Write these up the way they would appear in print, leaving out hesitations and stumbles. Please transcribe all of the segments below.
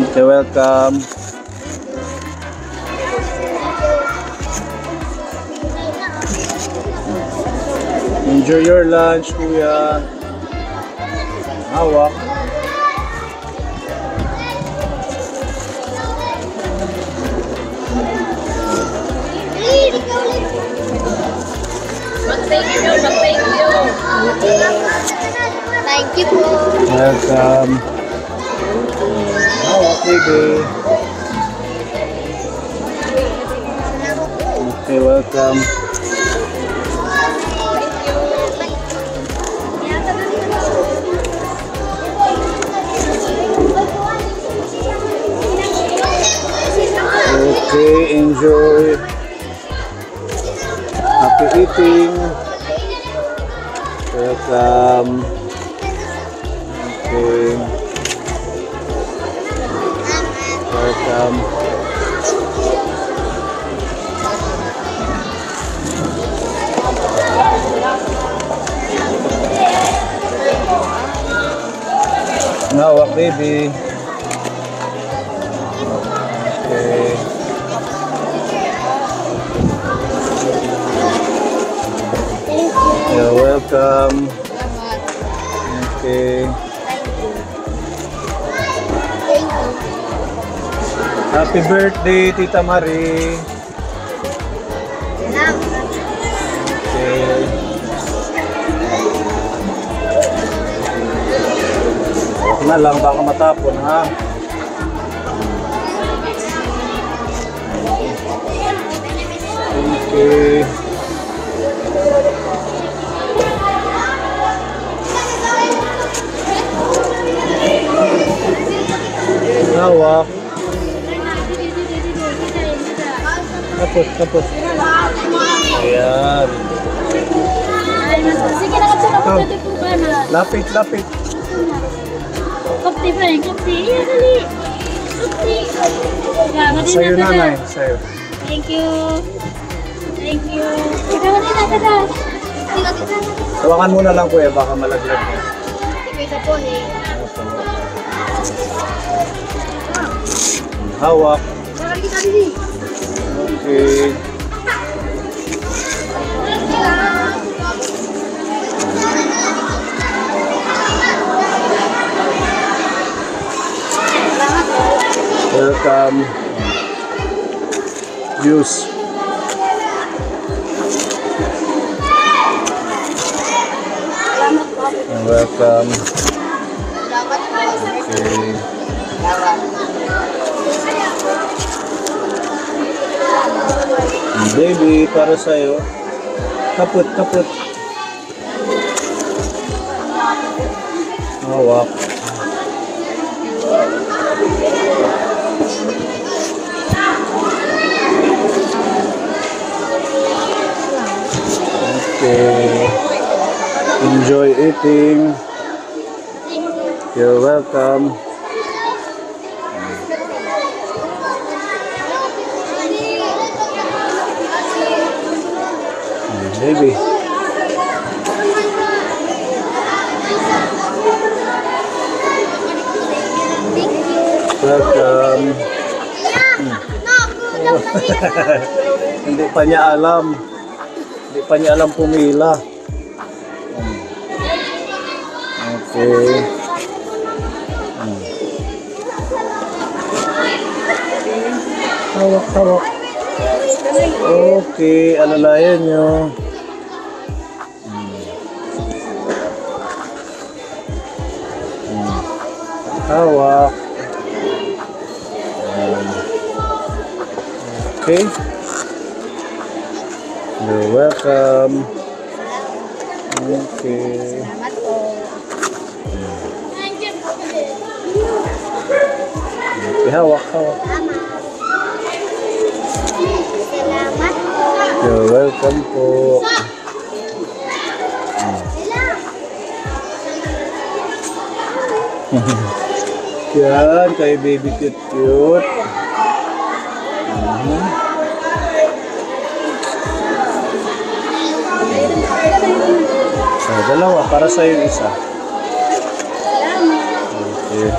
Okay, welcome. Enjoy your lunch, kuya. Hawak. Thank you po. Welcome. Hawak, baby. Okay, welcome. Okay, enjoy. Happy eating. Welcome. Okay. Welcome. Nawak, baby. Okay. You're welcome. Okay. Happy birthday, Tita Marie. Okay. Huwag na lang, baka matapon, ha? Okay. Hawak. Tapos. Ayan. Sige, nakapagod po ba na? Lapit. Kapti pa rin, kapti. Iya, dali. Kapti. Sa'yo, nanay. Sa'yo. Thank you. Ikaw na kada. Tawakan muna lang, kuya. Baka malaglag. Ito po eh. Hawak. Okay. Welcome. Juice. Welcome. Okay. Baby, para sa'yo. Kaput. Hawak. Okay. Enjoy eating. You're welcome. Baby. Welcome. Hindi pa niya alam. Pumila. Okay. Hawak. Okay, alalayan nyo. Hawak. Okay. You're welcome. Okay. Hawak. You're welcome po. Yan, kay baby cute. Oh, dalawa, para sa yung isa. Okay.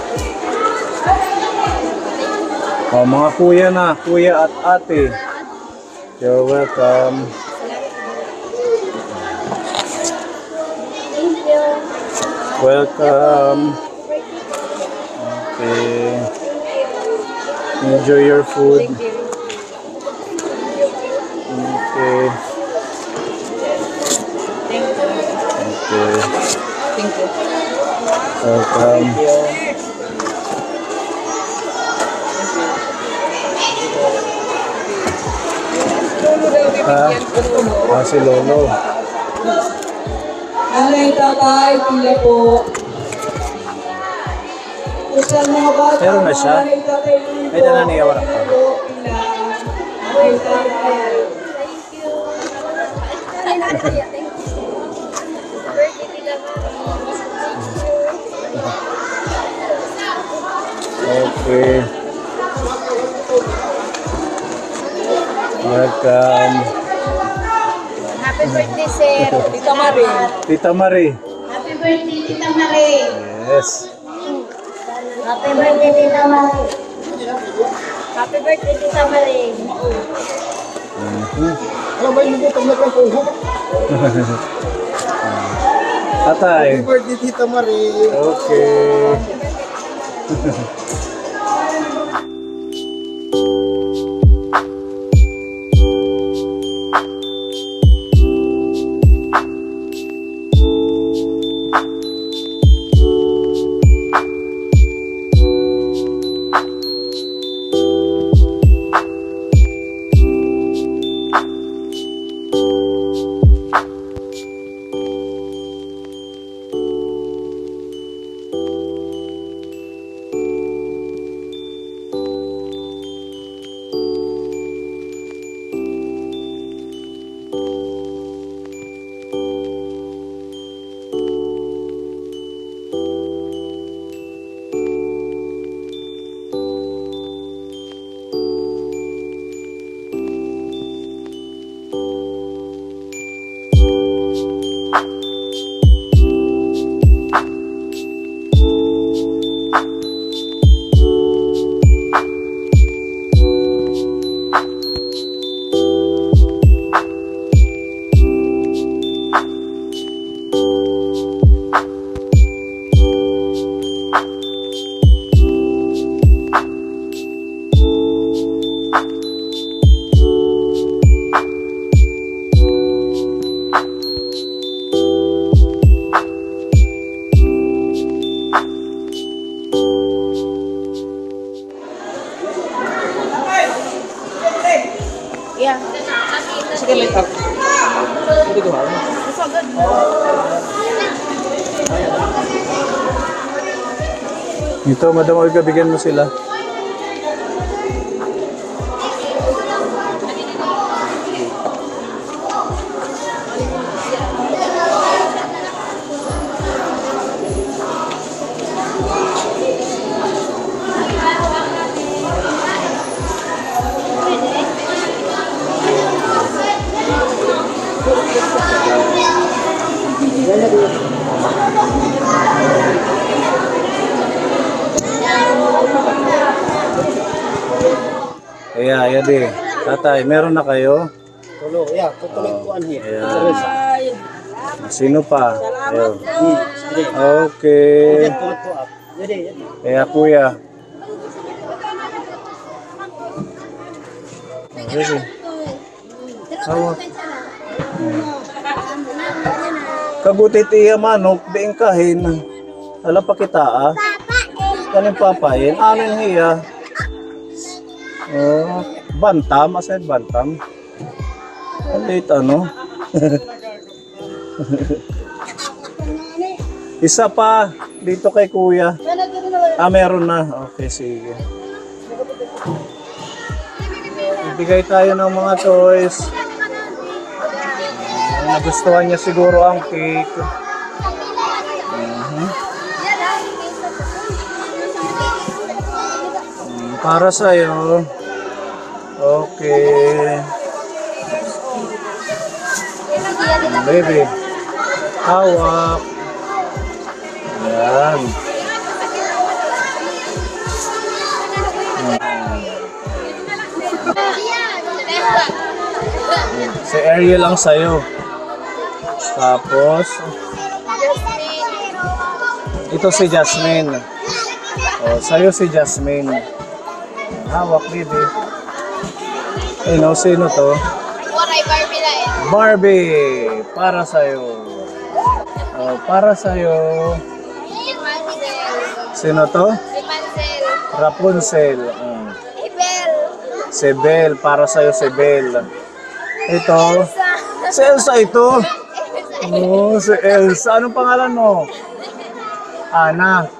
Oh, mga kuya na, kuya at ate. You're welcome. Thank you. Welcome. Okay. Enjoy your food. Okay. Okay. Thank you. Welcome. Si Lolo. Nanay, tatay, pila po. Kusang mga bata. Meron na siya? Nanay, tatay, pila Ay, na niya wala pa. po. Pila. Nanay, tatay. Okay. Welcome. Happy birthday, sir. Tita Marie. Tita Marie. Happy birthday, Tita Marie. Yes. Happy birthday, Tita Marie. Happy birthday, Tita Marie. Alam ba yung gutom na kang puho? Tatay. Happy birthday, Tita Marie. Okay. Yeah. Sige, light up. Hindi ko hawa. It's all good. Ito, Madam Olga, bigyan mo sila. Ayan eh. Tatay, meron na kayo? Tulo, yeah. Tutuloy ko anhin. Ayan. Sino pa? Ayun. Sige. Okay. Tulot ko up. Yadi, yadi. Kaya kuya. Okay. Awa. Kagutit iya manok, diing kahin. Alam pa kita ah. Kanin papayin. Ano yung hiya? Oh, bantam, asal bantam. Alit ano? Isa pa dito kay kuya. Ah, meron na. Okay, sige. Ibigay tayo ng mga toys. Nagustuhan niya siguro ang cake. Para sa'yo. Okay. Baby. Hawak. Yan. Si Ariel lang sa'yo. Tapos, ito si Jasmine. O, sa'yo si Jasmine. Hawak, baby. Sino to? Waray Barbie lang eh. Barbie, para sa'yo. O, para sa'yo. Si Mansell. Sino to? Si Mansell. Rapunzel. Ibel. Si Belle, para sa'yo si Belle. Ito, si Elsa ito. Oh, si Elsa. Anong pangalan mo? Ana.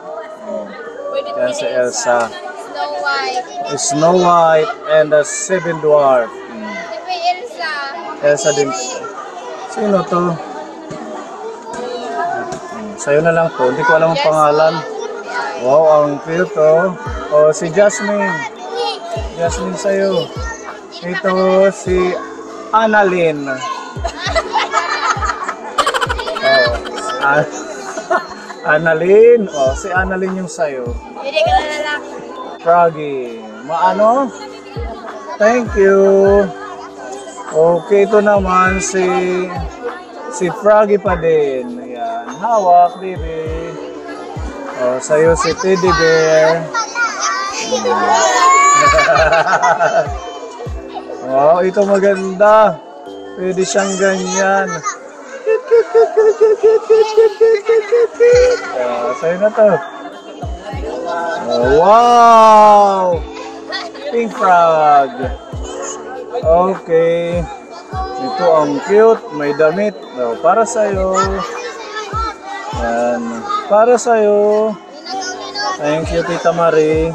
Yan si Elsa. Snow White. Snow White and the Seven Dwarf. Si Elsa. Elsa din. Sino to? Sa'yo na lang to. Hindi ko alam ang pangalan. Wow, ang cute to. Oh, si Jasmine. Jasmine sa'yo. Ito si Annalyn. Oh, Annalyn. Oh, si Annalyn yung sa'yo. Hindi ka na lalaki. Froggy. Maano? Thank you. Okay, ito naman si Froggy pa din. Ayan. Hawak, baby. Oh, sa'yo si Teddy Bear. Wow, ito maganda. Pwede siyang ganyan. Sa'yo na to. Oh, wow! Pink frog. Okay. Ito ang cute. May damit. Oh, para sa'yo. Yan. Para sa'yo. Thank you, Tita Marie.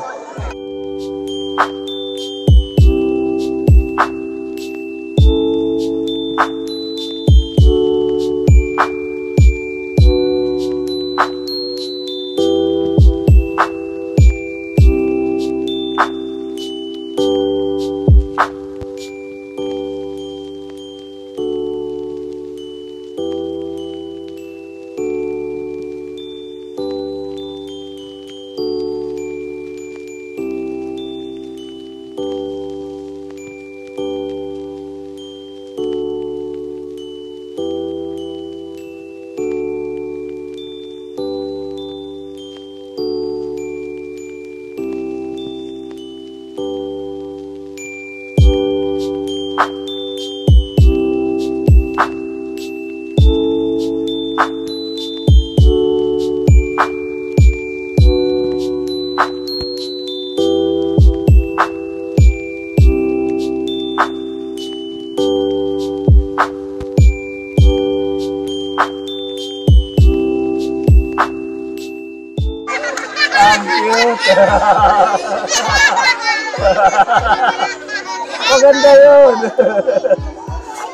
Maganda yun.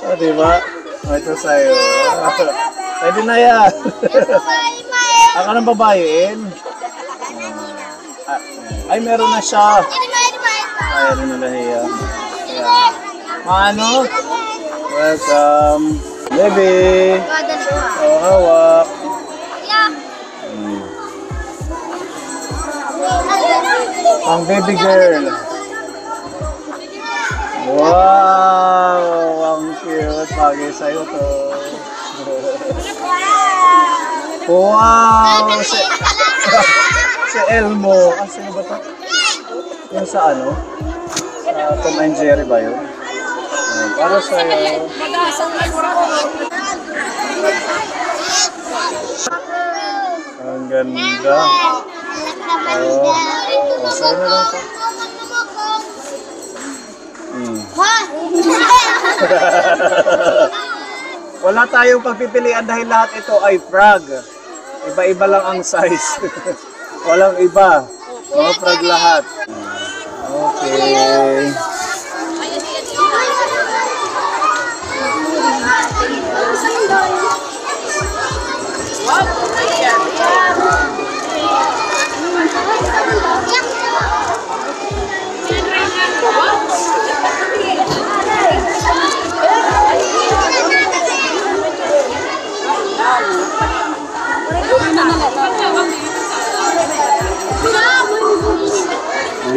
O, diba? O, ito sa'yo. Pwede na yan. Ako ng babayin. Ay, meron na siya. Ay, meron na lahiya. Maano? Welcome. Baby. O, hawak. Ang baby girl. Wow! Ang cute. Bagay sa'yo to. Wow! Si Elmo. Ah, sino ba to? Yung sa ano? Sa Tom and Jerry ba yun? Para sa'yo. Ang ganda. Oh, sa'yo na lang to. Wala tayong pagpipilian dahil lahat ito ay frog. Iba-iba lang ang size. Walang iba. Mga frog lahat. Okay.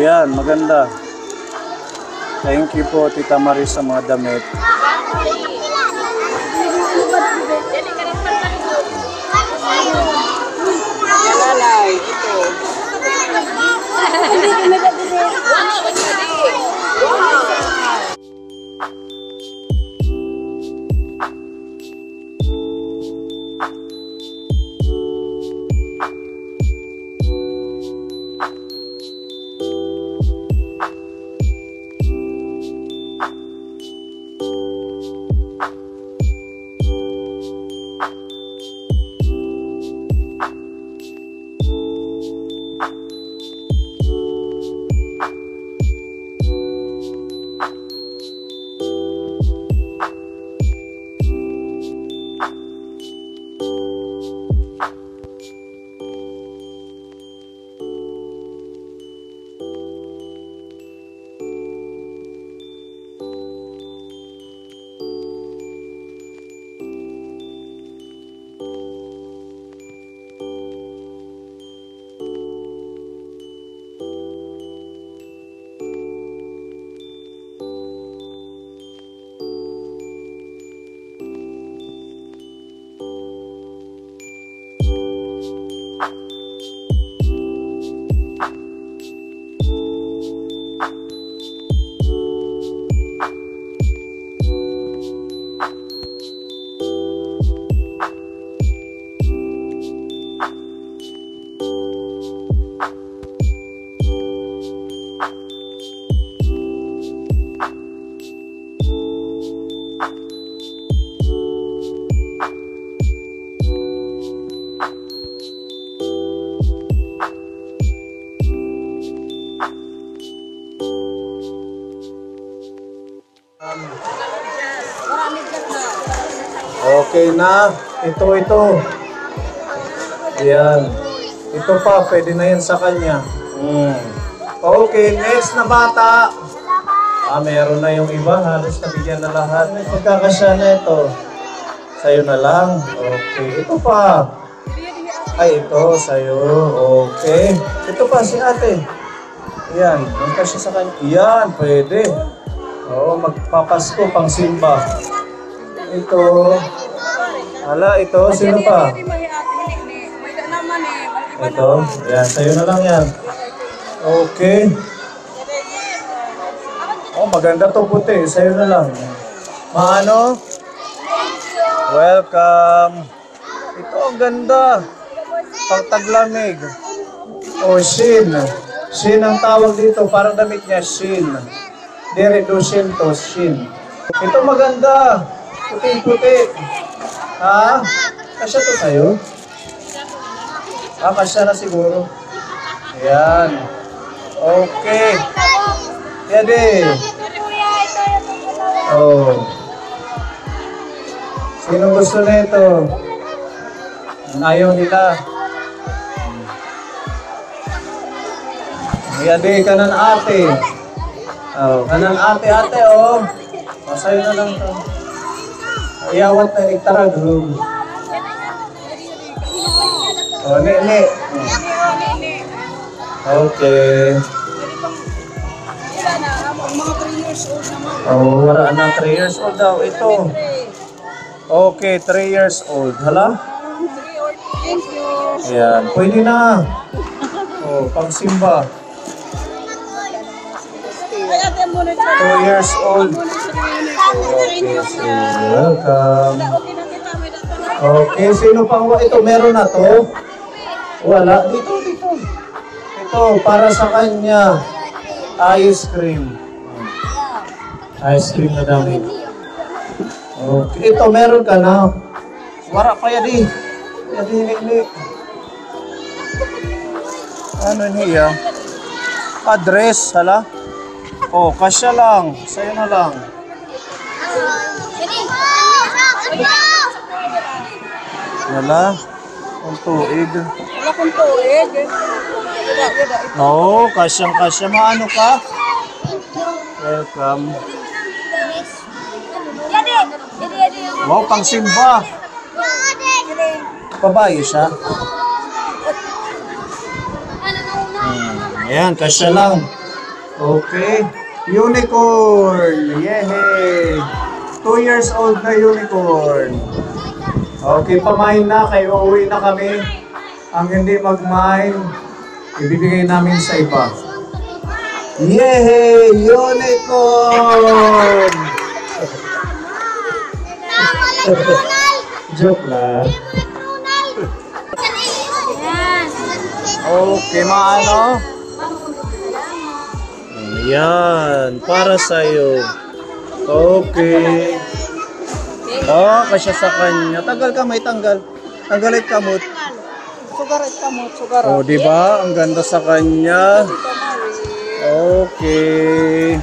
Ayan, maganda. Thank you po, Tita Maris, sa mga damit. Lalay, ito. Okay na. Ito. Yan. Ito pa, pwede na yan sa kanya. Okay, next na bata. Meron na yung iba. Halos nabigyan na lahat. Magkakasya na ito. Sa'yo na lang. Okay. Ito pa. Ay, ito. Sa'yo. Okay. Ito pa, si ate. Yan. Magkasya sa kanya. Yan, pwede. Oo, magpapasko pang simba. Ito. Hala, ito. Sino pa? Ito. Yan, sa'yo na lang yan. Okay. Oh, maganda to puti. Sa'yo na lang. Maano? Welcome. Ito, ang ganda. Pagtaglamig. Oh, Shin. Shin ang tawag dito. Parang damit niya, Shin. Dire do Shin to, Shin. Ito maganda. Puti-puti. Ha? Kasya to sa'yo? Kasya na siguro. Ayan. Okay. Yade. Oh. Sino gusto na ito? Ayaw nila. Yade, kanan ate. Oh, kanan ate, oh. Sa'yo na lang ito. Iyawat na itarag room. Oh, ne. Okay. Oh, wala na 3 years old daw. Ito. Okay, 3 years old. Hala? Ayan, pwede na. Oh, pang simba. 2 years old. Okay, so welcome. Okay, sino pang ito? Meron na to? Wala. Dito. Ito, para sa kanya. Ice cream. Ice cream na dami. Okay, ito meron ka na. Wara pa yadi. Yadi. Ano niya? Address, hala? Oh, kasya lang. Sa'yo na lang. Wala. Kung tuig. Wala kong tuig. Oo, kasyang-kasya. Maano ka? Welcome. Wow, pang simba. Babae siya. Ayan, kasya lang. Okay. Unicorn. Yehey. 2 years old na unicorn. Okay, pamain na. Kayo uwi na kami. Ang hindi mag-mine, ibibigay namin sa iba. Yehey! Unicorn! Joke lang. Okay, maano? Ayan, para sa'yo. Okay. Oh, kasya sa kanya. Tanggal ka, may tanggal. Tanggalit kamot. Sugarit ka mo, sugarit. Oh, di ba? Ang ganda sa kanya. Okay.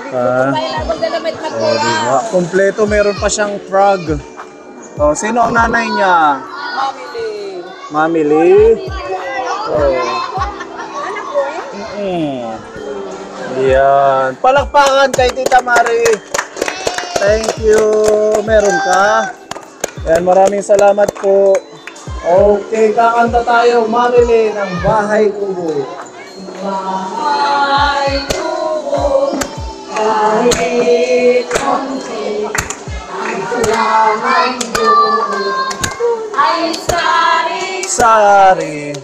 Oh, di ba? Kompleto, meron pa siyang frog. Oh, sino ang nanay niya? Mami Lee. Mami Lee? Oh. Yan. Palakpakan kay Tita Mari. Thank you. Meron ka? Yan, maraming salamat po. Okay, kakanta tayo. Mami Lee ng Bahay Kubo. Bahay kubo, kahit konti, ang kailangan doon ay Sari.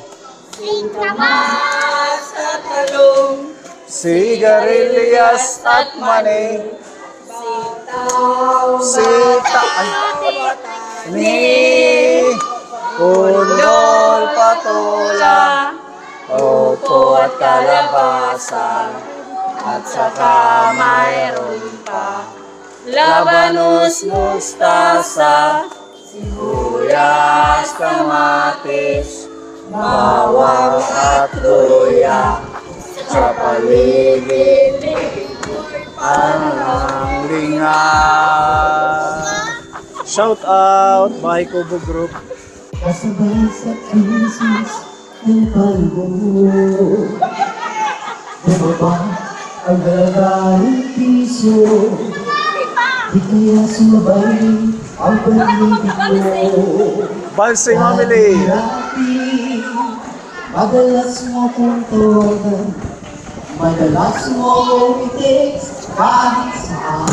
singkamas at talong, Sigarilyas at mani. Sita. Ni. Kundol patola. Opo at kalabasa. At saka mayroon pa labanos, mustasa, sibuyas, kamatis, bawang at luya. Sa paligid ang linga. Shout out, Bahay Kubo Group. Kasabay sa Christmas ng palbo, bumaba ang gagaling piso, di kaya sumabay ang pag-ibig mo. Balsing Family. Madalas mo kong tawagan, madalas mo kong i-text kahit saan.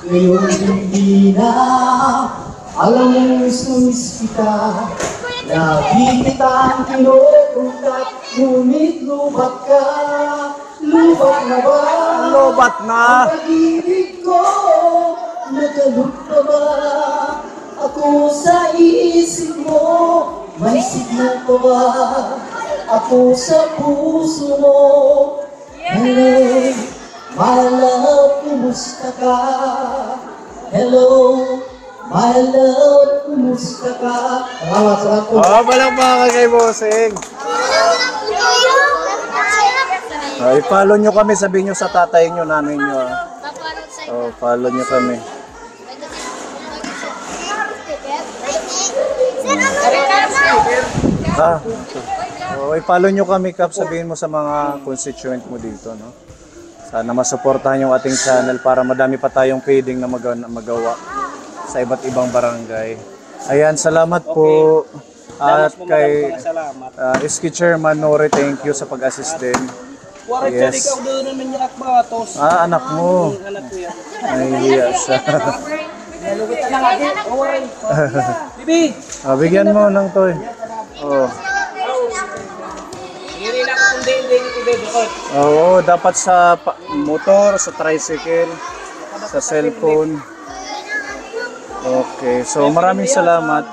Ngayon hindi na, alam mo miss kita. Lagi kitang kinukuntat, ngunit lubat ka. Lubat na ba? Lobat na. Ang pag-ibig ko, nagalog pa ba? Ako sa isip mo, may signal pa ba? Ako sa puso mo. Hello, my love, kumusta ka? Hello, my love, kumusta ka? Salamat po. Oh, palakpakan kay Bossing. I-follow nyo kami, sabihin nyo sa tatay nyo, nanay nyo. Oh, follow nyo kami. Oh, i-follow nyo kami, Kap. Sabihin mo sa mga constituent mo dito, no? Sana masuportahan yung ating channel para madami pa tayong feeding na magawa sa iba't ibang barangay. Ayan, salamat po. At kay Iski Chairman Nori, thank you sa pag-assist din. Yes. Ikaw doon naman yung akbatos. Ah, anak mo. Anak ko yan. Nahihiya siya. Nalugot na lagi. Oray. Bibi! Ah, bigyan mo ng toy. Oh. Hindi na ako kundi hindi ibibigod. Oo, dapat sa motor, sa tricycle, sa cellphone. Okay, so maraming salamat.